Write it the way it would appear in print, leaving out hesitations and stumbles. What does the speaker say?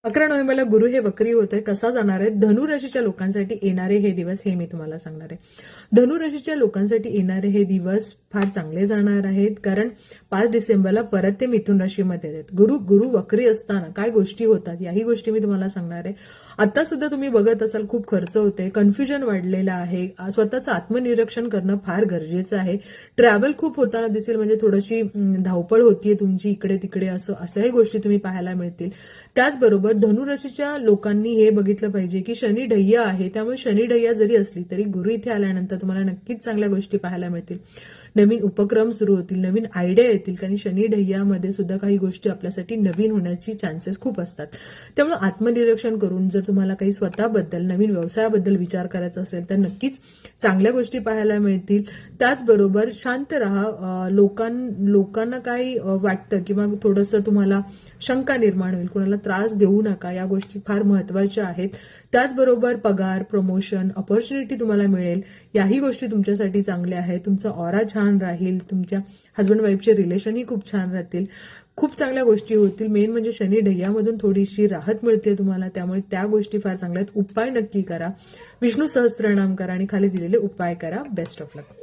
11 नोव्हेंबरला गुरु हे वक्री होते. कसा जाणार आहे? धनु राशीच्या लोकांसाठी येणारे हे दिवस हे मी तुम्हाला सांगणार आहे. धनु राशीच्या लोकांसाठी येणारे हे दिवस फार चांगले जाणार आहेत, कारण 5 डिसेंबरला परत ते मिथुन राशीमध्ये आहेत. गुरु वक्री असताना काय गोष्टी होतात याही गोष्टी मी तुम्हाला सांगणार आहे. आता सुद्धा तुम्ही बघत असाल खूप खर्च होते, कन्फ्युजन वाढलेलं आहे. स्वतःचं आत्मनिरीक्षण करणं फार गरजेचं आहे. ट्रॅव्हल खूप होताना दिसेल, म्हणजे थोडीशी धावपळ होतीये तुमची इकडे तिकडे, अशाही गोष्टी तुम्ही पाहायला मिळतील. त्याचबरोबर धनुराशीच्या लोकांनी हे बघितलं पाहिजे की शनी ढय्या आहे, त्यामुळे शनी ढय्या जरी असली तरी गुरु इथे आल्यानंतर तुम्हाला नक्कीच चांगल्या गोष्टी पाहायला मिळतील. नवीन उपक्रम सुरू होतील, नवीन आयडिया येतील, कारण शनी ढय्यामध्ये सुद्धा काही गोष्टी आपल्यासाठी नवीन होण्याची चान्सेस खूप असतात. त्यामुळे आत्मनिरीक्षण करून जर तुम्हाला काही स्वतःबद्दल नवीन व्यवसायाबद्दल विचार करायचा असेल तर नक्कीच चांगल्या गोष्टी पाहायला मिळतील. त्याचबरोबर शांत राहा. लोकांना काही वाटतं किंवा थोडंसं तुम्हाला शंका निर्माण होईल, कोणाला त्रास देऊ नका, या गोष्टी फार महत्वाच्या आहेत. त्याचबरोबर पगार, प्रमोशन, ऑपॉर्च्युनिटी तुम्हाला मिळेल, याही गोष्टी तुमच्यासाठी चांगल्या आहेत. तुमचा ऑरा छान राहील, तुमच्या हस्बंड वाईफचे रिलेशनही खूप छान राहतील, खूप चांगल्या गोष्टी होतील. मेन म्हणजे शनी ढय्यामधून थोडीशी राहत मिळते तुम्हाला, त्यामुळे त्या गोष्टी फार चांगल्या आहेत. उपाय नक्की करा, विष्णू सहस्त्रनाम करा आणि खाली दिलेले उपाय करा. Best of luck.